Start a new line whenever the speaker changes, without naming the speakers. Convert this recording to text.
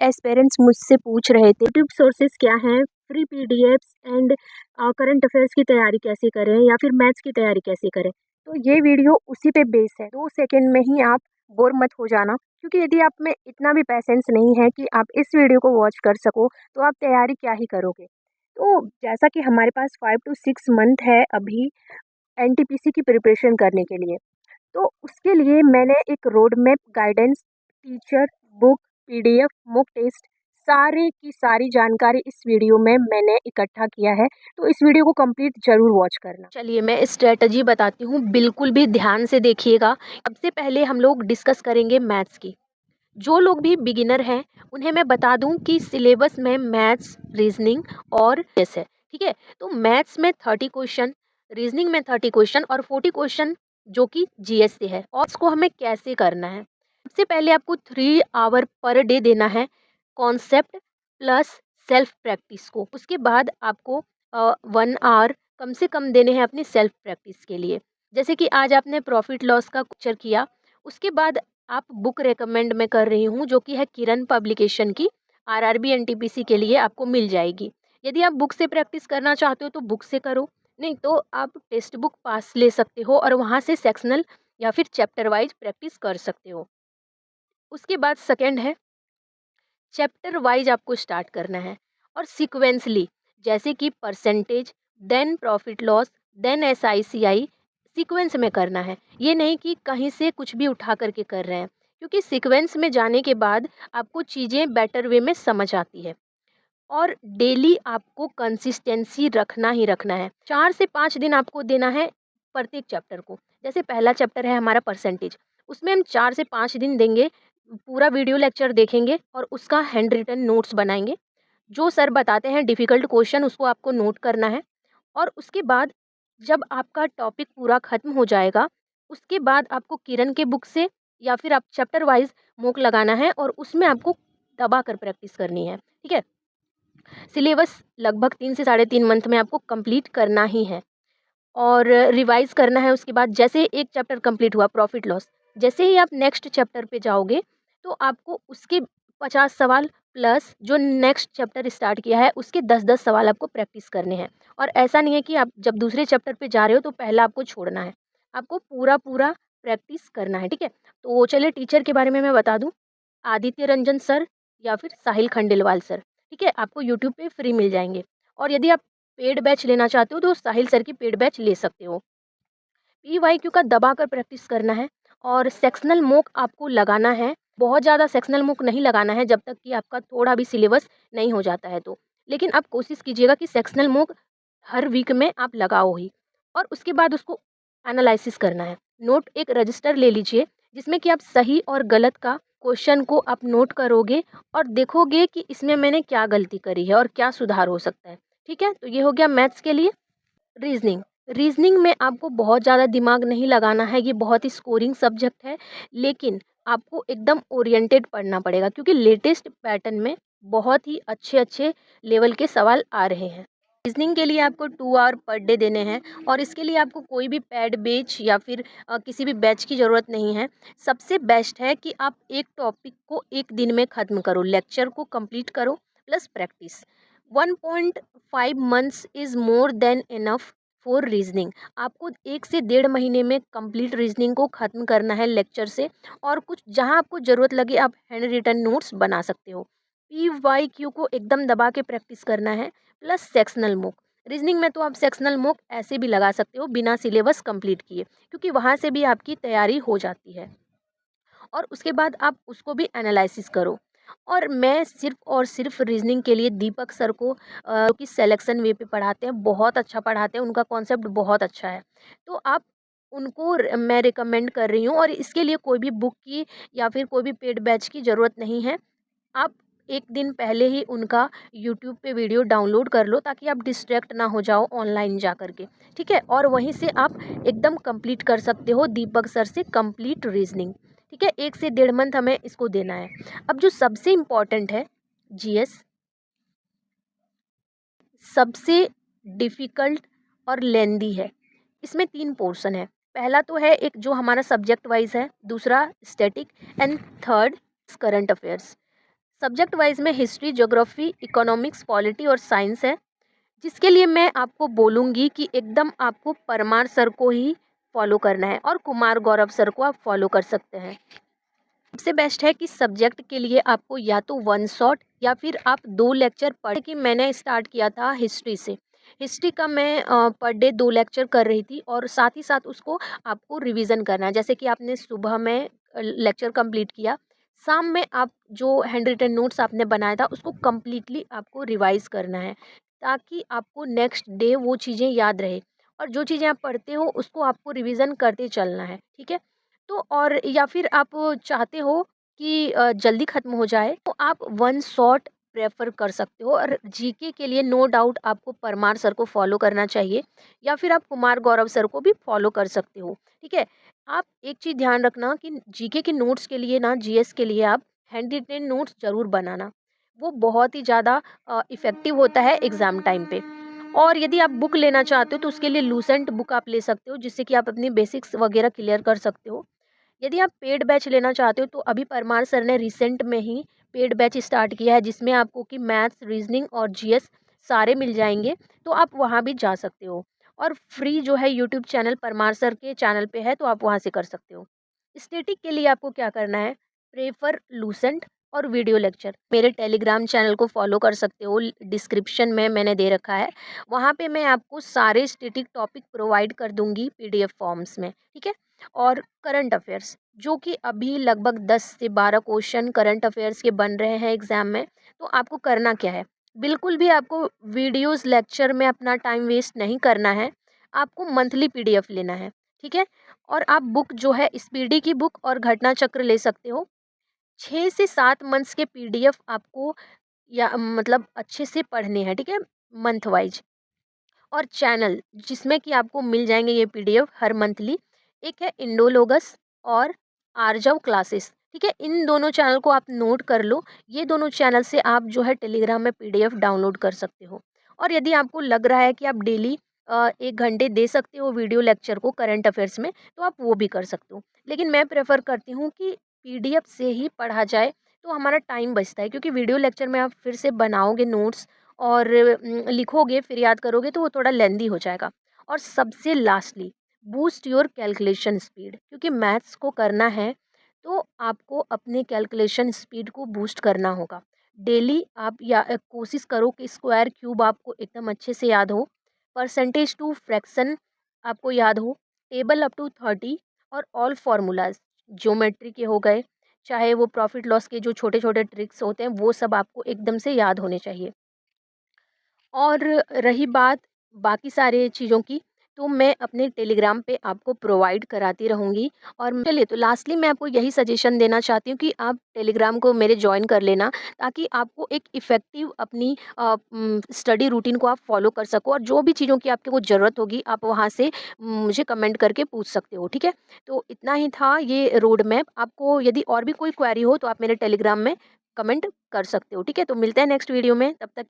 Aspirants मुझसे पूछ रहे थे यूट्यूब सोर्सेज क्या हैं, free PDFs and current affairs की तैयारी कैसे करें या फिर मैथ्स की तैयारी कैसे करें। तो ये वीडियो उसी पे बेस है। 2 सेकंड में ही आप बोर मत हो जाना, क्योंकि यदि आप में इतना भी पैसेंस नहीं है कि आप इस वीडियो को वॉच कर सको तो आप तैयारी क्या ही करोगे। तो जैसा कि हमारे पास 5 to 6 मंथ है अभी एनटीपीसी की प्रिपरेशन करने के लिए, तो उसके लिए मैंने एक road map, guidance, teacher, book, PDF, mock test, सारी की सारी जानकारी इस वीडियो में मैंने इकट्ठा किया है। तो इस वीडियो को कंप्लीट जरूर वॉच करना। चलिए मैं स्ट्रेटजी बताती हूँ, बिल्कुल भी ध्यान से देखिएगा। सबसे पहले हम लोग डिस्कस करेंगे मैथ्स की। जो लोग भी बिगिनर हैं उन्हें मैं बता दूं कि सिलेबस में मैथ्स, रीजनिंग और एस है। ठीक है, तो मैथ्स में 30 क्वेश्चन, रीजनिंग में 30 क्वेश्चन और 40 क्वेश्चन जो कि जीएस से है। और इसको हमें कैसे करना है, सबसे पहले आपको 3 आवर पर डे देना है कॉन्सेप्ट प्लस सेल्फ प्रैक्टिस को। उसके बाद आपको 1 आवर कम से कम देने हैं अपनी सेल्फ प्रैक्टिस के लिए। जैसे कि आज आपने प्रॉफिट लॉस का लेक्चर किया, उसके बाद आप बुक रेकमेंड मैं कर रही हूँ जो कि है किरण पब्लिकेशन की, आरआरबी एनटीपीसी के लिए आपको मिल जाएगी। यदि आप बुक से प्रैक्टिस करना चाहते हो तो बुक से करो, नहीं तो आप टेक्स्ट बुक पास ले सकते हो और वहाँ से सेक्शनल या फिर चैप्टर वाइज प्रैक्टिस कर सकते हो। उसके बाद सेकंड है, चैप्टर वाइज आपको स्टार्ट करना है और सीक्वेंसली, जैसे कि percentage, then profit loss, then SI CI, sequence में करना है। ये नहीं कि कहीं से कुछ भी उठा करके कर रहे हैं, क्योंकि सीक्वेंस में जाने के बाद आपको चीज़ें बेटर वे में समझ आती है। और डेली आपको कंसिस्टेंसी रखना ही रखना है। 4 से 5 दिन आपको देना है प्रत्येक चैप्टर को। जैसे पहला चैप्टर है हमारा परसेंटेज, उसमें हम 4 से 5 दिन देंगे, पूरा वीडियो लेक्चर देखेंगे और उसका हैंड रिटन नोट्स बनाएंगे। जो सर बताते हैं डिफ़िकल्ट क्वेश्चन उसको आपको नोट करना है। और उसके बाद जब आपका टॉपिक पूरा ख़त्म हो जाएगा, उसके बाद आपको किरण के बुक से या फिर आप चैप्टर वाइज़ मॉक लगाना है और उसमें आपको दबा कर प्रैक्टिस करनी है। ठीक है? सिलेबस लगभग 3 से 3.5 मंथ में आपको कंप्लीट करना ही है और रिवाइज करना है। उसके बाद जैसे एक चैप्टर कंप्लीट हुआ प्रॉफिट लॉस, जैसे ही आप नेक्स्ट चैप्टर पे जाओगे तो आपको उसके 50 सवाल प्लस जो नेक्स्ट चैप्टर स्टार्ट किया है उसके 10-10 सवाल आपको प्रैक्टिस करने हैं। और ऐसा नहीं है कि आप जब दूसरे चैप्टर पे जा रहे हो तो पहला आपको छोड़ना है, आपको पूरा पूरा प्रैक्टिस करना है। ठीक है, तो चलिए टीचर के बारे में मैं बता दूं, आदित्य रंजन सर या फिर साहिल खंडेलवाल सर। ठीक है, आपको यूट्यूब पे फ्री मिल जाएंगे। और यदि आप पेड बैच लेना चाहते हो तो साहिल सर की पेड बैच ले सकते हो। पीवाईक्यू का दबा कर प्रैक्टिस करना है और सेक्शनल मॉक आपको लगाना है। बहुत ज़्यादा सेक्शनल मॉक नहीं लगाना है जब तक कि आपका थोड़ा भी सिलेबस नहीं हो जाता है तो। लेकिन आप कोशिश कीजिएगा कि सेक्शनल मॉक हर वीक में आप लगाओ ही। और उसके बाद उसको एनालिसिस करना है। नोट एक रजिस्टर ले लीजिए जिसमें कि आप सही और गलत का क्वेश्चन को आप नोट करोगे और देखोगे कि इसमें मैंने क्या गलती करी है और क्या सुधार हो सकता है। ठीक है, तो ये हो गया मैथ्स के लिए। रीजनिंग, रीजनिंग में आपको बहुत ज़्यादा दिमाग नहीं लगाना है, ये बहुत ही स्कोरिंग सब्जेक्ट है। लेकिन आपको एकदम ओरिएंटेड पढ़ना पड़ेगा क्योंकि लेटेस्ट पैटर्न में बहुत ही अच्छे अच्छे लेवल के सवाल आ रहे हैं। रीजनिंग के लिए आपको 2 आवर पर डे देने हैं और इसके लिए आपको कोई भी पैड बैच या फिर किसी भी बैच की ज़रूरत नहीं है। सबसे बेस्ट है कि आप एक टॉपिक को एक दिन में ख़त्म करो, लेक्चर को कंप्लीट करो plus practice. 1.5 months is more than enough for reasoning. आपको 1 से 1.5 महीने में कंप्लीट रीजनिंग को ख़त्म करना है लेक्चर से। और कुछ जहाँ आपको ज़रूरत लगे आप हैंड रिटन नोट्स बना सकते हो। पीवाईक्यू को एकदम दबा के प्रैक्टिस करना है प्लस सेक्शनल मॉक। रीजनिंग में तो आप सेक्शनल मॉक ऐसे भी लगा सकते हो बिना सिलेबस कंप्लीट किए, क्योंकि वहाँ से भी आपकी तैयारी हो जाती है। और उसके बाद आप उसको भी एनालिसिस करो। और मैं सिर्फ और सिर्फ रीजनिंग के लिए दीपक सर को जो कि सिलेक्शन वे पे पढ़ाते हैं, बहुत अच्छा पढ़ाते हैं, उनका कॉन्सेप्ट बहुत अच्छा है। तो आप उनको मैं रिकमेंड कर रही हूँ और इसके लिए कोई भी बुक की या फिर कोई भी पेड बैच की ज़रूरत नहीं है। आप एक दिन पहले ही उनका यूट्यूब पे वीडियो डाउनलोड कर लो ताकि आप डिस्ट्रैक्ट ना हो जाओ ऑनलाइन जा कर के। ठीक है, और वहीं से आप एकदम कंप्लीट कर सकते हो दीपक सर से कंप्लीट रीजनिंग। ठीक है, 1 से 1.5 मंथ हमें इसको देना है। अब जो सबसे इम्पॉर्टेंट है जीएस, सबसे डिफ़िकल्ट और लेंदी है। इसमें 3 पोर्शन है। पहला तो है एक जो हमारा सब्जेक्ट वाइज़ है, दूसरा static and third current affairs. Subject wise में हिस्ट्री, ज्योग्राफी, इकोनॉमिक्स, पॉलिटी और साइंस है, जिसके लिए मैं आपको बोलूँगी कि एकदम आपको परमार सर को ही फॉलो करना है और कुमार गौरव सर को आप फॉलो कर सकते हैं। सबसे बेस्ट है कि सब्जेक्ट के लिए आपको या तो वन शॉट या फिर आप 2 लेक्चर पढ़ कि मैंने स्टार्ट किया था हिस्ट्री से। हिस्ट्री का मैं पर डे 2 लेक्चर कर रही थी और साथ ही साथ उसको आपको रिवीजन करना है। जैसे कि आपने सुबह में लेक्चर कंप्लीट किया, शाम में आप जो हैंड रिटन नोट्स आपने बनाया था उसको कंप्लीटली आपको रिवाइज करना है, ताकि आपको नेक्स्ट डे वो चीज़ें याद रहे। और जो चीज़ें आप पढ़ते हो उसको आपको रिवीजन करते चलना है, ठीक है? तो और या फिर आप चाहते हो कि जल्दी ख़त्म हो जाए तो आप वन शॉट प्रेफ़र कर सकते हो। और जीके के लिए नो डाउट आपको परमार सर को फ़ॉलो करना चाहिए या फिर आप कुमार गौरव सर को भी फ़ॉलो कर सकते हो, ठीक है? आप एक चीज़ ध्यान रखना कि जीके के नोट्स के लिए ना, जीएस के लिए आप हैंड रिटेन नोट्स ज़रूर बनाना। वो बहुत ही ज़्यादा इफ़ेक्टिव होता है एग्ज़ाम टाइम पे। और यदि आप बुक लेना चाहते हो तो उसके लिए लूसेंट बुक आप ले सकते हो, जिससे कि आप अपनी बेसिक्स वगैरह क्लियर कर सकते हो। यदि आप पेड बैच लेना चाहते हो तो अभी परमार सर ने रिसेंट में ही पेड बैच स्टार्ट किया है, जिसमें आपको कि मैथ्स, रीजनिंग और जीएस सारे मिल जाएंगे, तो आप वहाँ भी जा सकते हो। और फ्री जो है यूट्यूब चैनल परमार सर के चैनल पे है, तो आप वहाँ से कर सकते हो। स्टैटिक के लिए आपको क्या करना है, प्रेफर लूसेंट और वीडियो लेक्चर। मेरे टेलीग्राम चैनल को फॉलो कर सकते हो, डिस्क्रिप्शन में मैंने दे रखा है। वहाँ पे मैं आपको सारे स्टैटिक टॉपिक प्रोवाइड कर दूंगी पीडीएफ फॉर्म्स में, ठीक है? और करंट अफेयर्स, जो कि अभी लगभग 10 से 12 क्वेश्चन करंट अफेयर्स के बन रहे हैं एग्जाम में। तो आपको करना क्या है, बिल्कुल भी आपको वीडियोस लेक्चर में अपना टाइम वेस्ट नहीं करना है। आपको मंथली पीडीएफ लेना है, ठीक है? और आप बुक जो है स्पीडी की बुक और घटना चक्र ले सकते हो। 6 से 7 मंथ्स के पीडीएफ आपको या मतलब अच्छे से पढ़ने हैं, ठीक है, मंथ वाइज। और चैनल जिसमें कि आपको मिल जाएंगे ये पीडीएफ हर मंथली, एक है इंडोलोगस और आर्जव क्लासेस, ठीक है? इन दोनों चैनल को आप नोट कर लो। ये दोनों चैनल से आप जो है टेलीग्राम में पीडीएफ डाउनलोड कर सकते हो। और यदि आपको लग रहा है कि आप डेली 1 घंटे दे सकते हो वीडियो लेक्चर को करंट अफेयर्स में, तो आप वो भी कर सकते हो। लेकिन मैं प्रेफर करती हूँ कि पीडीएफ से ही पढ़ा जाए, तो हमारा टाइम बचता है, क्योंकि वीडियो लेक्चर में आप फिर से बनाओगे नोट्स और लिखोगे फिर याद करोगे तो वो थोड़ा लेंदी हो जाएगा। और सबसे lastly, boost your calculation speed, क्योंकि मैथ्स को करना है तो आपको अपने कैलकुलेशन स्पीड को बूस्ट करना होगा। डेली आप या कोशिश करो कि स्क्वायर क्यूब आपको एकदम अच्छे से याद हो, परसेंटेज टू फ्रैक्शन आपको याद हो, टेबल अप टू 30 और ऑल फार्मूलाज ज्योमेट्री के हो गए, चाहे वो प्रॉफिट लॉस के जो छोटे छोटे ट्रिक्स होते हैं वो सब आपको एकदम से याद होने चाहिए। और रही बात बाकी सारे चीज़ों की, तो मैं अपने टेलीग्राम पे आपको प्रोवाइड कराती रहूँगी। और चलिए, तो लास्टली मैं आपको यही सजेशन देना चाहती हूँ कि आप टेलीग्राम को मेरे जॉइन कर लेना, ताकि आपको एक इफ़ेक्टिव अपनी स्टडी रूटीन को आप फॉलो कर सको, और जो भी चीज़ों की आपको ज़रूरत होगी आप वहाँ से मुझे कमेंट करके पूछ सकते हो, ठीक है? तो इतना ही था ये रोड मैप। आपको यदि और भी कोई क्वेरी हो तो आप मेरे टेलीग्राम में कमेंट कर सकते हो, ठीक है? तो मिलते हैं नेक्स्ट वीडियो में, तब तक